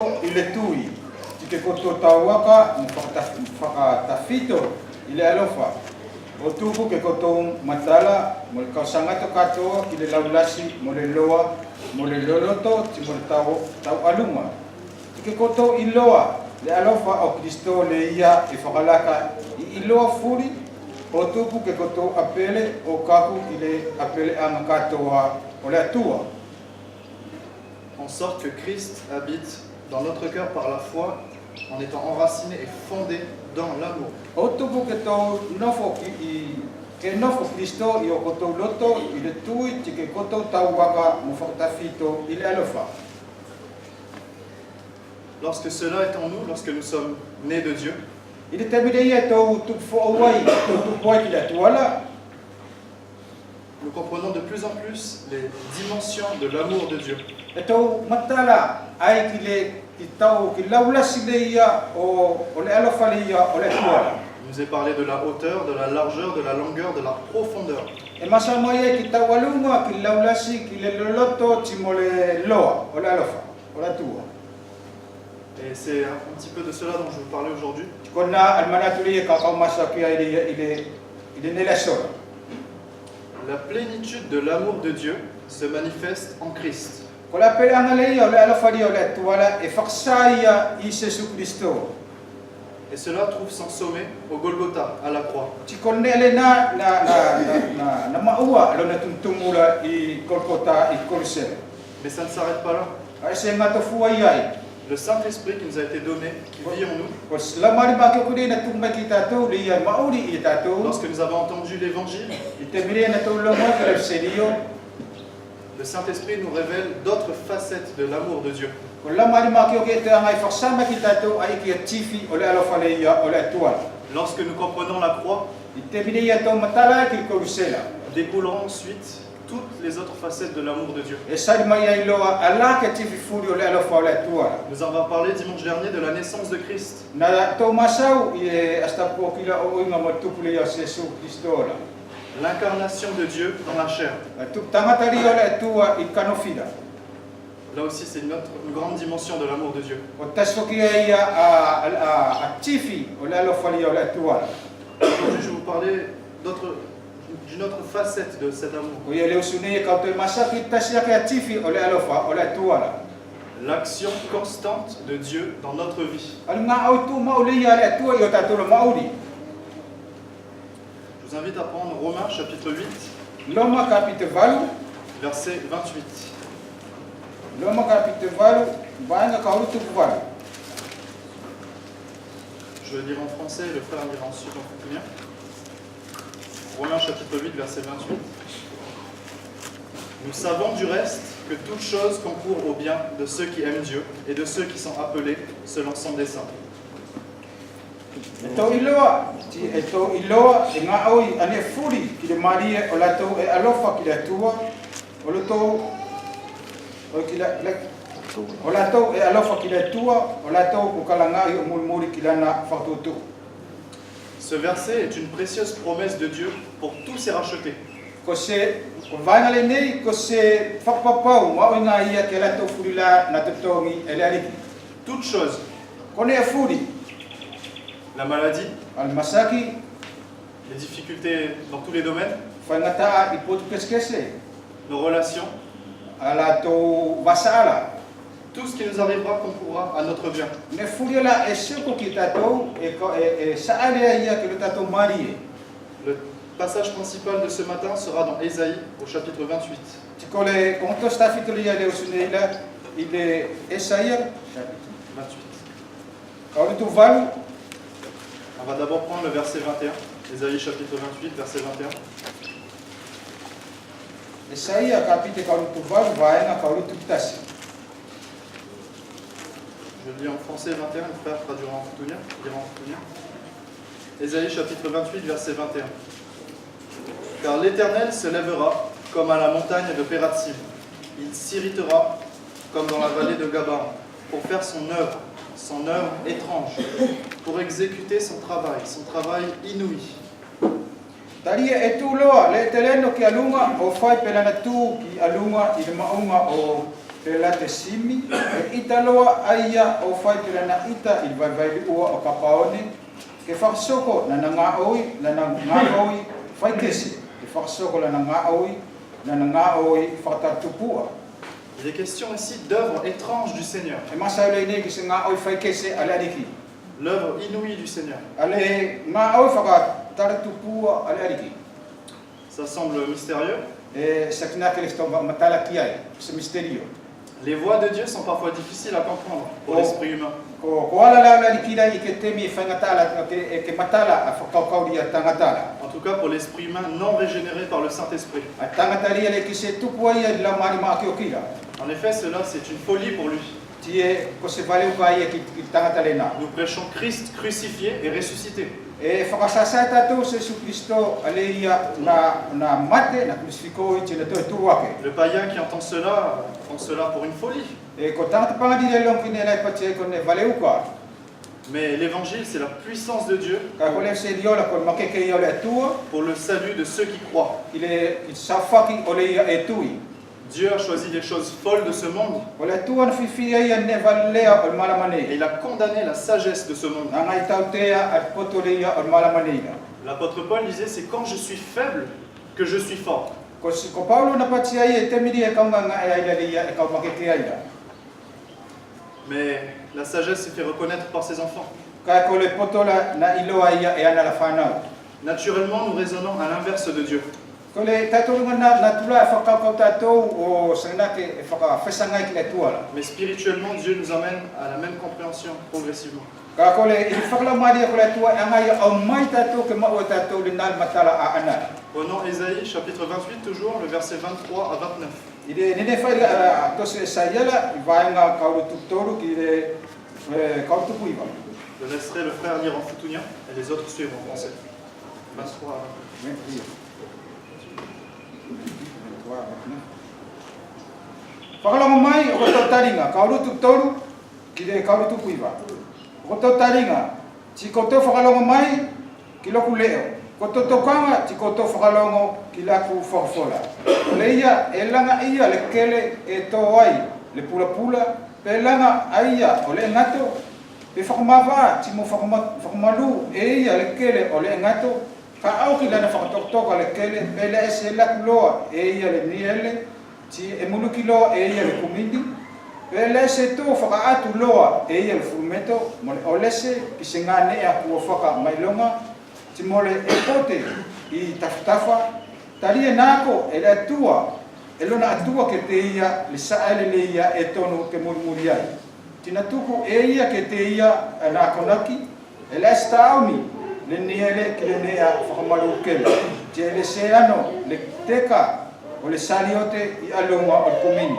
ile tui tike koto tauaka whakatawhito ile alofa o tuku ke koto matala mo le kausanga to katoa ki le laulasi mo le loa mo le loloto ti mo le tau aluma tike koto iloa le alofa o Kristo le ia e whakalaka I iloa furi o tuku ke koto apele o kaku ki le apele anga katoa o le atua. En sorte que Christ habite dans notre cœur par la foi, en étant enraciné et fondé dans l'amour. Lorsque cela est en nous, lorsque nous sommes nés de Dieu, nous comprenons de plus en plus les dimensions de l'amour de Dieu. Il nous est parlé de la hauteur, de la largeur, de la longueur, de la profondeur. Et c'est un petit peu de cela dont je vais vous parler aujourd'hui. La plénitude de l'amour de Dieu se manifeste en Christ. Et cela trouve son sommet au Golgotha, à la croix. Mais ça ne s'arrête pas là. Le Saint-Esprit qui nous a été donné, qui vit en nous. Lorsque nous avons entendu l'Évangile, le Saint-Esprit nous révèle d'autres facettes de l'amour de Dieu. Lorsque nous comprenons la croix, découleront ensuite toutes les autres facettes de l'amour de Dieu. Nous avons parlé dimanche dernier de la naissance de Christ. L'incarnation de Dieu dans la chair. Là aussi, c'est une grande dimension de l'amour de Dieu. Aujourd'hui, je vais vous parler d'une autre facette de cet amour. L'action constante de Dieu dans notre vie. Je vous invite à prendre Romains chapitre 8, verset 28. Je vais lire en français et le frère lira ensuite en italien. Romains chapitre 8, verset 28. Nous savons du reste que toute chose concourt au bien de ceux qui aiment Dieu et de ceux qui sont appelés selon son dessein. Ce verset est une précieuse promesse de Dieu pour tous ses rachetés. Toute chose. La maladie, les difficultés dans tous les domaines, nos relations, tout ce qui nous arrivera concourra à notre bien. Le passage principal de ce matin sera dans Ésaïe au chapitre 28. On va d'abord prendre le verset 21. Ésaïe chapitre 28, verset 21. Je lis en français 21, le frère traduira en tutunien. Ésaïe chapitre 28, verset 21. Car l'Éternel se lèvera comme à la montagne de Pératsim. Il s'irritera comme dans la vallée de Gabaon pour faire son œuvre étrange, pour exécuter son travail inouï. Talia etuloa le teleno ki alunga o fai pelana tu ki alunga I maunga o Te la te simi, e ita loa aia o whai te rana ita I vai ua o kapaone, ke whakasoko na ngā oi, na ngā oi whai kese, ke whakasoko na ngā oi, na ngā oi whakatatupua. Il est question ici d'œuvres étranges du Seigneur. E masa ele nei ki se ngā oi whai kese ale ariki. L'œuvre inouïe du Seigneur. Ale ngā oi whakatatupua ale ariki. Ça semble mystérieux. E sakina ke le stomba matala ki ai, se misterio. Les voies de Dieu sont parfois difficiles à comprendre pour l'esprit humain. Ko ala la la ki dai ke temi e whangatala ke matala a whakaukauria tangatala. En tout cas pour l'esprit humain non régénéré par le Saint-Esprit. A tangatari ele ki se tupu ai la mani ma ke okira. En effet, cela c'est une folie pour lui. Tie ko se vale uka ia ki tangatalena. Nous prêchons Christ crucifié et ressuscité. E whakasasa tātou se Jesu Christo ale ia na mate na crucifiko I tine toi tuake. Le païen qui entend cela pour une folie. E ko tangata pangadi le long kine lai patie ko ne vale uka. Mais l'évangile c'est la puissance de Dieu Ka ko le se diola ko makeke ia le tua pour le salut de ceux qui croient. ile safaki ole ia e tui. Dieu a choisi les choses folles de ce monde Ole tua na fifi ia ne valea o et malamane. il a condamné la sagesse de ce monde. Na ngai tautea at potole ia o malamane. L'apôtre Paul disait c'est quand je suis faible que je suis fort. Ko Paulo na patia ia te miri e kaunga nga ia ia e kau makeke ia. Mais la sagesse se fait reconnaître par ses enfants. Ka ko le potola na iloa ia e ana la whanau. Naturellement, nous raisonnons à l'inverse de Dieu. Ko le tātou na tula e whakakau tātou o sanake e whakawhesangai ki le tuala. Mais spirituellement, Dieu nous amène à la même compréhension progressivement. Ka ko le I whakalamari ko le tua e ngai au mai tātou ke mau tātou le nal matala a ana. Prenons Ésaïe chapitre 28 toujours, le verset 23 à 29. Ide nene whai to se sayala I vaenga kauru tutoru ki le kauru tupuiva. Je laisserai le frère lire en foutounien et les autres suivront en français. 23 à 29. Whakalama mai o koto taringa, kauru tutoru ki le kauru tupuiva. O koto taringa, ti koto whakalama mai ki loku leo. Koto tokanga ti koto whakalongo ki laku whakafola. Le ia e langa ia le kele e tō ai, le pula pula, pe langa aia o le ngato, pe whakamawha ti mo whakamalu e ia le kele o le ngato, ka au ki lana whakatoktoka le kele, pe le ese laku loa e ia le niele, ti e muluki loa e ia le kumindi, pe le ese tō whakaatu loa e ia le furumeto, mo le olese ki se ngā nea kua whaka mailonga, ti mole e pote I tafutafa, tali e nako e le atua, e lona atua ke te ia, le saele le ia e tonu ke murimuri ai. Tina tuku e ia ke te ia e nakonaki, e le stauni, le niele ki le nea whakamalu kele. Ti e le seano, le teka, o le saliote I alunga o kumini.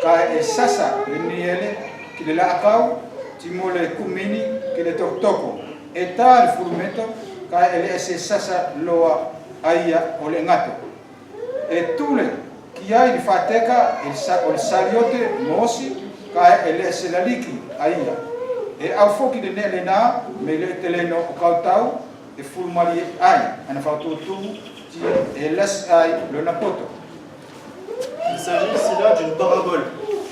Ka e sasa le niele ki le laakau, ti mole kumini ki le tokotoko. E tā le furumeto, ka ele ese sasa loa aia o le ngato. E tule ki ai li whateka o le saliote moosi ka ele ese laliki aia. E au foki de nele nā me le teleno o kautau e fulmari ai ana whaututu ti e las ai lo napoto. Il s'agit ici là d'une parabole.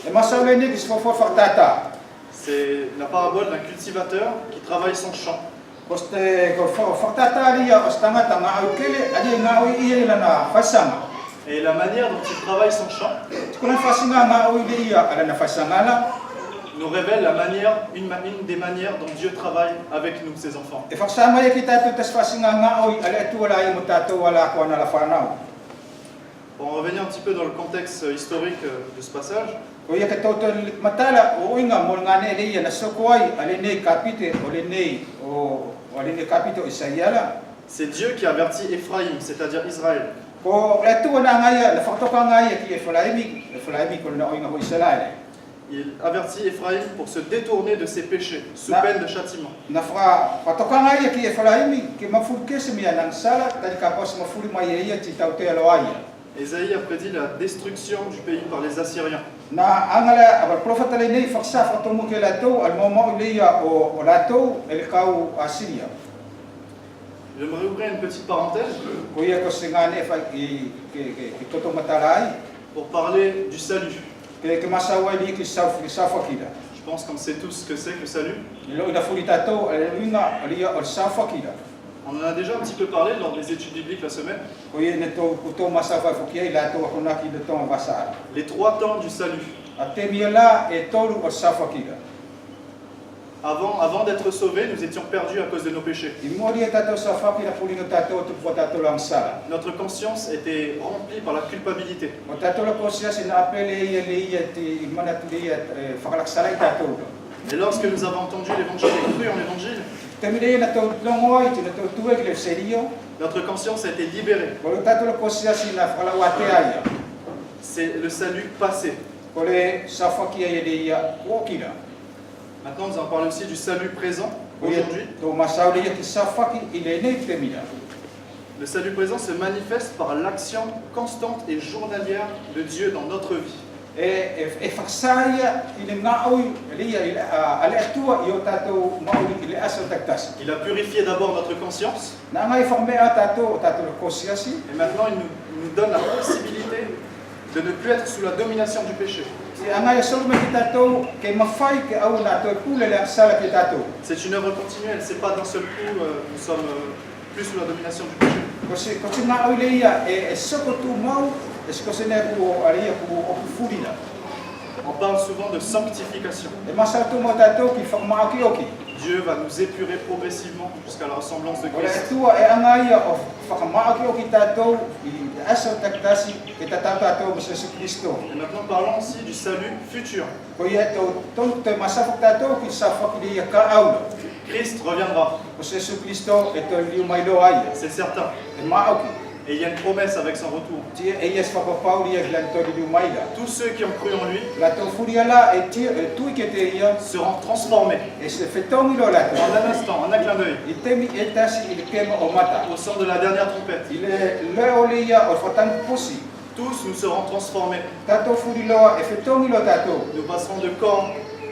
E masaule ni ki se fofo whaktata. C'est la parabole d'un cultivateur qui travaille son champ. Koste ko whaktata ria o stangata ngā au kele adi ngā ui ia lana whasanga. Et la manière dont il travaille son champ Tikuna whasinga ngā ui ia alana whasangala. nous révèle une des manières dont Dieu travaille avec nous, ses enfants. E whaksama ia ki tātou tas whasinga ngā ui ale atua lai mo tātou ala ko ana la whanau. Pour en revenir un petit peu dans le contexte historique de ce passage, Ko ia ka tautou matala o inga mo ngā ne ia na soko ai ale nei kapite o le nei o le nei kapite o Isaiala. c'est Dieu qui avertit Éphraïm, c'est-à-dire Israël. Ko le atua na ngā le whakatoka ngā ia ki Efraimi ko na o inga ho Israele. Il avertit Éphraïm pour se détourner de ses péchés, sous peine de châtiment. Na whakatoka ngā ia ki Efraimi ki mafurke se mia nang sala tani ka pas mafuri mai ia ti taute alo aia. Ésaïe a prédit la destruction du pays par les Assyriens. Na angala abal profeta le nei whaksa whatomu ke latou al momau le ia o latou e le kau Assyria. J'aimerais ouvrir une petite parenthèse Ko ia ko se ngā ne whai ki toto matarai pour parler du salut. ke ke masawa li ki safa kila. Je pense qu'on sait tous ce que c'est que le salut. Lo ina fuli tatou alinga alia o safa kila. On en a déjà un petit peu parlé lors des études bibliques la semaine. Ko ye ne to kuto masafa fukia ila to hona ki de ton vasa. Les trois temps du salut. Atemiela e tolu o safa kila. Avant d'être sauvés, nous étions perdus à cause de nos péchés. Imori e tatou safa kila puli no tatou tu po tatou lang sala. Notre conscience était remplie par la culpabilité. O tatou la conscience na apele ye le te imana tu le fakalak sala i tatou. Et lorsque nous avons entendu l'évangile et cru en l'évangile, Temile na to longo i te to tuwe ki le serio. notre conscience a été libérée. Ko tatou la conscience na fakala wate aya. C'est le salut passé. Ko le safa kia ye le ia ko kila. Maintenant, nous allons parler aussi du salut présent, aujourd'hui. To masauli ki safa ki ile ne temila. Le salut présent se manifeste par l'action constante et journalière de Dieu dans notre vie. E faksaia ile ngaoi ile ale atua yo tatou mauli ile aso taktas. Il a purifié d'abord notre conscience, Na ngai formé a tatou la conscience. et maintenant il nous donne la possibilité de ne plus être sous la domination du péché. Si angai solo me tatou ke mafai ke au na to pule le sala ke tatou. C'est une œuvre continuelle, c'est pas d'un seul coup, nous sommes plus sous la domination du péché. Ko si ngaoi le ia e soko tu mau est-ce que c'est ne ko alia ko o fulina. On parle souvent de sanctification. E masatu mo tatou ki fakma ki oki. Dieu va nous épurer progressivement jusqu'à la ressemblance de Ola Christ. tua e angai o fakma ki oki tatou i aso taktasi ke tatou Jesus Kristo. Et maintenant parlons aussi du salut futur. Ko ia to te masafak tatou ki safak dia ka aula. Christ reviendra, Ko Jesus Kristo e to liu mai lo ai. c'est certain. E maoki. Et il y a une promesse avec son retour. Ti e yes fa pauli e glan to liu mai la. Tous ceux qui ont cru en lui La to furia la e ti e tu ke te ia seront transformés e se fetongi lo la. en un instant, en un clin d'œil, I temi e tasi il kema o mata. au son de la dernière trompette. Il le olia o fatan posi. Tous nous serons transformés. Tato furi lo e fetongi lo tato. Nous passerons de corps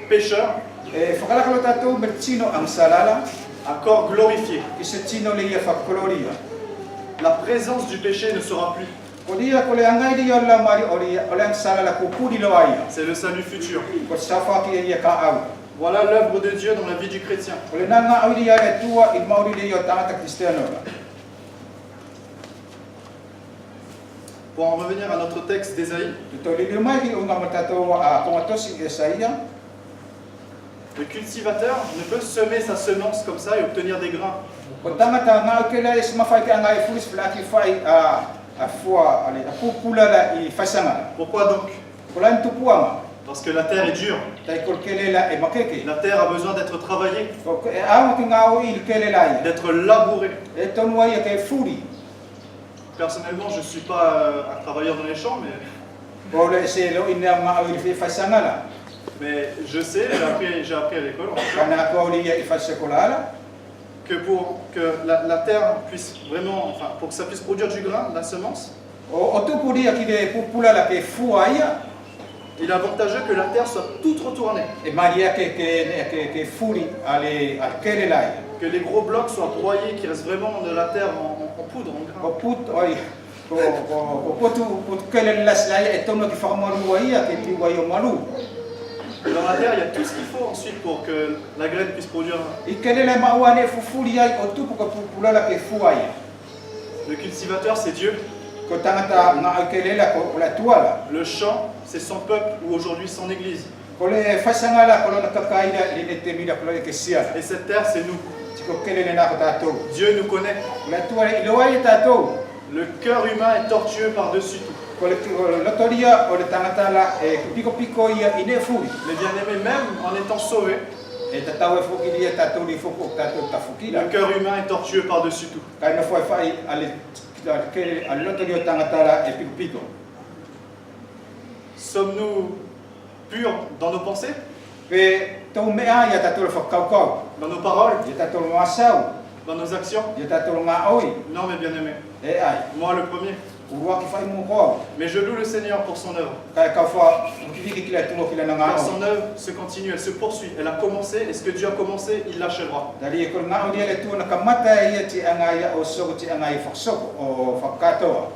pécheurs E fakalaka lo tato bercino ang salala. à corps glorifié. I se cino le ia fa coloria. La présence du péché ne sera plus. Olia ko le angai dia la mari olia ang salala ko pudi lo ai. C'est le salut futur. Ko safa ki ia ka au. Voilà l'œuvre de Dieu dans la vie du chrétien. Ko le nanga au dia e tua il mauri le ia tangata cristiano la. Pour en revenir à notre texte d'Ésaïe, To le mai ki unga matato a komatosi Esaia. le cultivateur ne peut semer sa semence comme ça et obtenir des grains. Ko tangata nga ke la is mafai ka ngai fulis flaki fai a fua ale a pupula la I fasanga. Pourquoi donc? Ko la ntupuanga. Parce que la terre est dure. Tai kol kele la e makeke. La terre a besoin d'être travaillée, Ko e a ki nga o il kele la ia. d'être labourée. E tonu ai ke furi. Personnellement, je ne suis pas un travailleur dans les champs, Ko le se lo ina nga o il fe fasanga la. mais je sais, j'ai appris à l'école en tout cas, Kana ko li ia I fasakolala. que pour que la terre puisse vraiment, enfin, pour que ça puisse produire du grain, la semence, O tupu dia ki de pupula la ke fua ia. il est avantageux que la terre soit toute retournée, E maria ke furi ale al kele la ia. que les gros blocs soient broyés, qu'il reste vraiment de la terre en poudre, en Ko grain. put oi ko potu put kele las la ia e tono ki famalu ia ke li wa yo malu. Dans la terre, il y a tout ce qu'il faut ensuite pour que la graine puisse produire. I kele le maua ne fufuri ai o tupu ko pupula la ke fua ia. Le cultivateur, c'est Dieu. Ko tangata nga kele la ko la tuala. Le champ, c'est son peuple ou aujourd'hui son église. Ko le fasanga la ko na kakaida le ne temida ko le ke sia. Et cette terre, c'est nous. Tiko kele le na ko tato. Dieu nous connaît. La tuala i lo ai tato. Le cœur humain est tortueux par-dessus tout. Ko le lotoria o le tangata la e piko piko ia ine furi. Mais bien aimé, même en étant sauvé, E tatau e fuki dia tato li fuku tato tafukila. le cœur humain est tortueux par-dessus tout. Kai na foi fai ale ke al lotoria tangata la e piko piko. Sommes-nous purs dans nos pensées, Pe tau mea ia tato le fakau kau. dans nos paroles, Ia tato le masau. dans nos actions? Ia tato le ngaoi. Non, mais bien aimé, E ai. moi le premier. Urua ki fai mo ko. Mais je loue le Seigneur pour son œuvre. Kai ka fa ki kila tumo kila na Car ngao. son œuvre se continue, elle se poursuit. Elle a commencé, et ce que Dieu a commencé, il l'achèvera. Dari ko ngao dia le tu na kamata ia ti anga ia o soko ti anga i faksoko o fakato.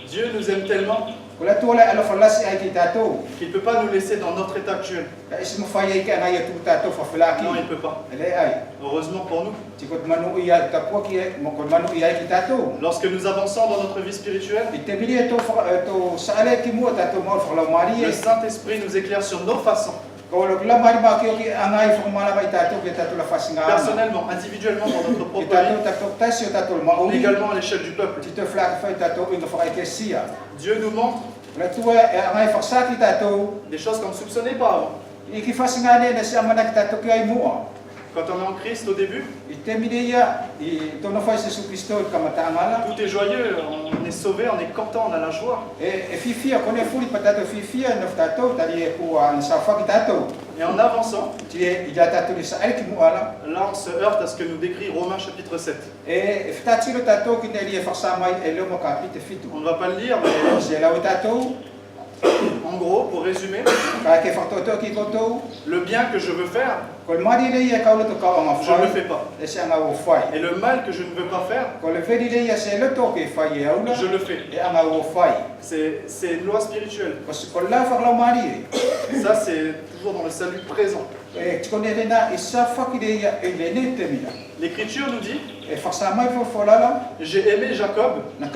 Dieu nous aime tellement Kula tola alo falasi ai ki tatou. qu'il ne peut pas nous laisser dans notre état actuel. Ismu faya ki anai tu tatou fa filaki. Non, il ne peut pas. Ele ai. Heureusement pour nous. Tikot manu ia tapua ki mo kon manu ia ki tatou. Lorsque nous avançons dans notre vie spirituelle, Itebili to saale ki mo tatou mo fa la mari. le Saint-Esprit nous éclaire sur nos façons, Ko lo la mari ba ki anai fa mala ba tatou ki tatou la fasinga. personnellement, individuellement dans notre Ki propre tatou vie, tatou tasio tatou ma mais également à l'échelle du peuple. Ti te flak fa tatou inga fa ekesia. Dieu nous montre La tua angai fa saki tatou. des choses qu'on ne soupçonnait pas avant. Iki fasinga ne na si amana ki tatou ki ai mo. Quand on est en Christ au début, Itemilia I tono fa Jesus Christo kamatangala. tout est joyeux, on est sauvé, on est content, on a la joie. E fifia kone fuli patato fifia no tatou tali e ku an sa fa ki tatou. Et en avançant, Ti e ja tatou ni sa ai ki mo ala. là on se heurte à ce que nous décrit Romains chapitre 7. E fitati lo tatou ki ne li e fa sa mai e lo mo kapite fitu. On ne va pas le lire, mais Se la o tatou en gros, pour résumer, ka ke fa toto ki kotou. le bien que je veux faire, Ko mari le ia ka lo to ka ma je ne le fa. fais pas. E se anga o fai. Et le mal que je ne veux pas faire, Ko le fedi le ia se lo to ke fai e aula. je le fais. E anga o fai. C'est une loi spirituelle. Ko la fa la mari. Ça, c'est toujours dans le salut présent. E tiko ne na isa fa ki le ia e le ne temila. L'Écriture nous dit, E fa sa mai fo la j'ai aimé Jacob na